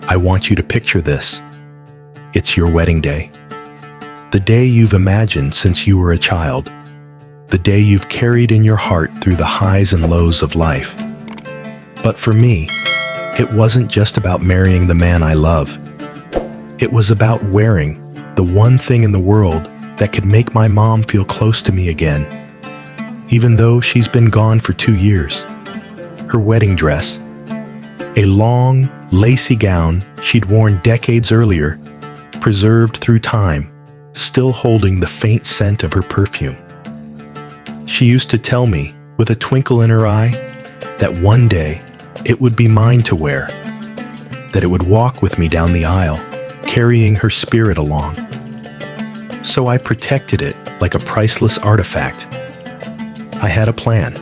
I want you to picture this. It's your wedding day. The day you've imagined since you were a child. The day you've carried in your heart through the highs and lows of life. But for me, it wasn't just about marrying the man I love. It was about wearing the one thing in the world that could make my mom feel close to me again, even though she's been gone for 2 years. Her wedding dress, a long, lacy gown she'd worn decades earlier, preserved through time, still holding the faint scent of her perfume. She used to tell me, with a twinkle in her eye, that one day it would be mine to wear, that it would walk with me down the aisle, carrying her spirit along. So I protected it like a priceless artifact. I had a plan.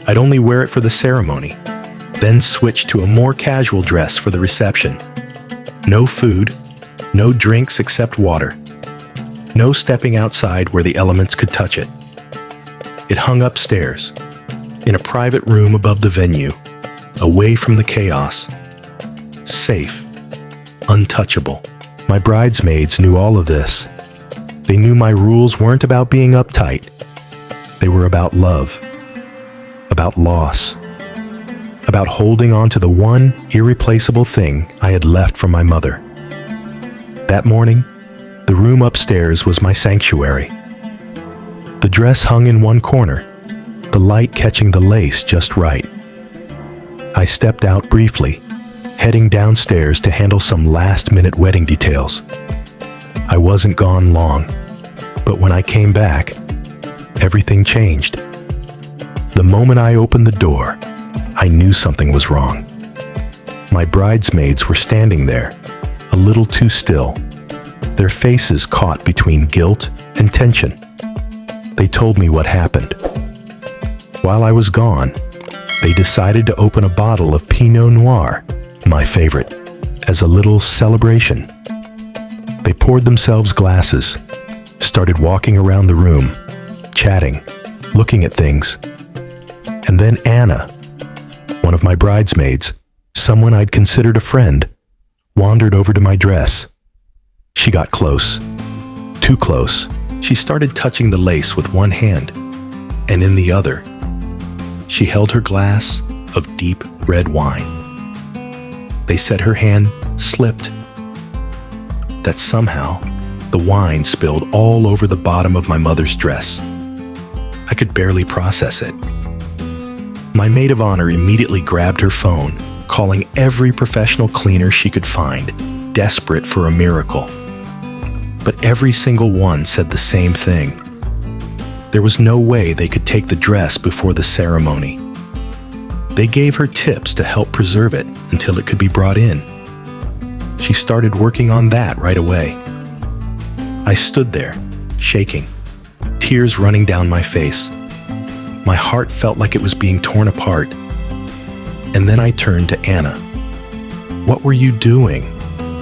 I'd only wear it for the ceremony, then switch to a more casual dress for the reception. No food, no drinks except water. No stepping outside where the elements could touch it. It hung upstairs, in a private room above the venue, away from the chaos. Safe, untouchable. My bridesmaids knew all of this. They knew my rules weren't about being uptight. They were about love, about loss, about holding on to the one irreplaceable thing I had left from my mother. That morning, the room upstairs was my sanctuary. The dress hung in one corner, the light catching the lace just right. I stepped out briefly, heading downstairs to handle some last-minute wedding details. I wasn't gone long, but when I came back, everything changed. The moment I opened the door, I knew something was wrong. My bridesmaids were standing there, a little too still, their faces caught between guilt and tension. They told me what happened. While I was gone, they decided to open a bottle of Pinot Noir, my favorite, as a little celebration. They poured themselves glasses, started walking around the room, chatting, looking at things. And then Anna, one of my bridesmaids, someone I'd considered a friend, wandered over to my dress. She got close, too close. She started touching the lace with one hand, and in the other, she held her glass of deep red wine. They said her hand slipped, that somehow the wine spilled all over the bottom of my mother's dress. I could barely process it. My maid of honor immediately grabbed her phone, calling every professional cleaner she could find, desperate for a miracle. But every single one said the same thing. There was no way they could take the dress before the ceremony. They gave her tips to help preserve it until it could be brought in. She started working on that right away. I stood there, shaking, tears running down my face. My heart felt like it was being torn apart. And then I turned to Anna. "What were you doing?"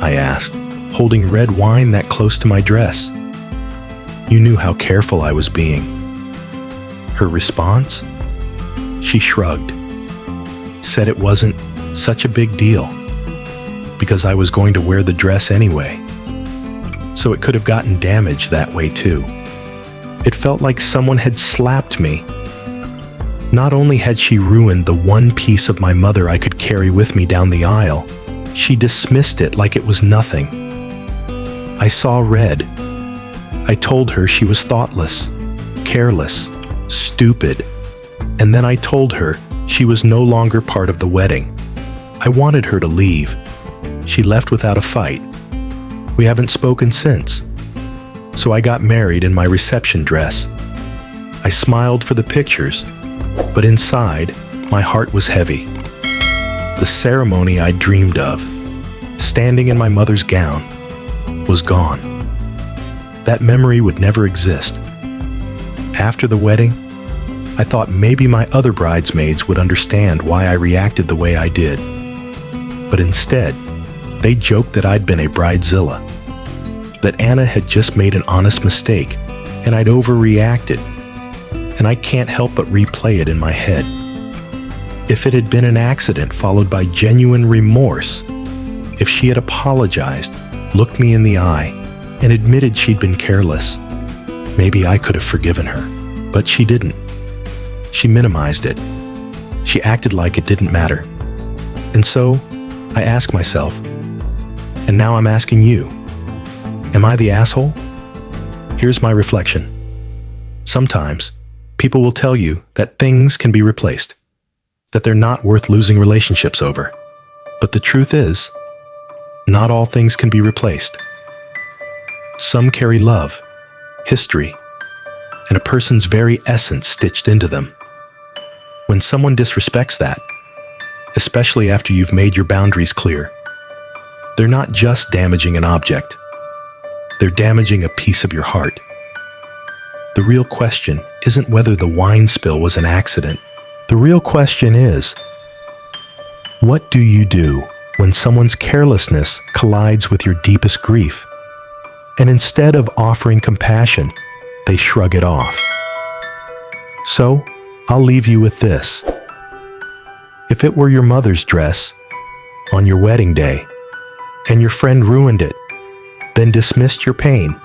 I asked, holding red wine that close to my dress. "You knew how careful I was being." Her response? She shrugged, said it wasn't such a big deal, because I was going to wear the dress anyway, so it could have gotten damaged that way too. It felt like someone had slapped me. Not only had she ruined the one piece of my mother I could carry with me down the aisle, she dismissed it like it was nothing. I saw red. I told her she was thoughtless, careless, stupid, and then I told her she was no longer part of the wedding. I wanted her to leave. She left without a fight. We haven't spoken since. So I got married in my reception dress. I smiled for the pictures, but inside, my heart was heavy. The ceremony I dreamed of, standing in my mother's gown, was gone. That memory would never exist. After the wedding, I thought maybe my other bridesmaids would understand why I reacted the way I did. But instead, they joked that I'd been a bridezilla, that Anna had just made an honest mistake, and I'd overreacted, and I can't help but replay it in my head. If it had been an accident followed by genuine remorse, If she had apologized, looked me in the eye, and admitted she'd been careless, maybe I could have forgiven her. But she didn't. She minimized it. She acted like it didn't matter. And so, I asked myself, and now I'm asking you, am I the asshole? Here's my reflection. Sometimes, people will tell you that things can be replaced, that they're not worth losing relationships over. But the truth is, not all things can be replaced. Some carry love, history, and a person's very essence stitched into them. When someone disrespects that, especially after you've made your boundaries clear, they're not just damaging an object. They're damaging a piece of your heart. The real question isn't whether the wine spill was an accident. The real question is, what do you do when someone's carelessness collides with your deepest grief? And instead of offering compassion, they shrug it off. So, I'll leave you with this. If it were your mother's dress on your wedding day, and your friend ruined it, then dismissed your pain,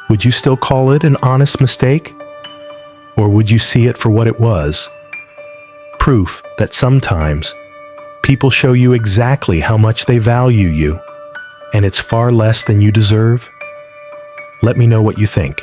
would you still call it an honest mistake? Or would you see it for what it was? Proof that sometimes people show you exactly how much they value you, and it's far less than you deserve? Let me know what you think.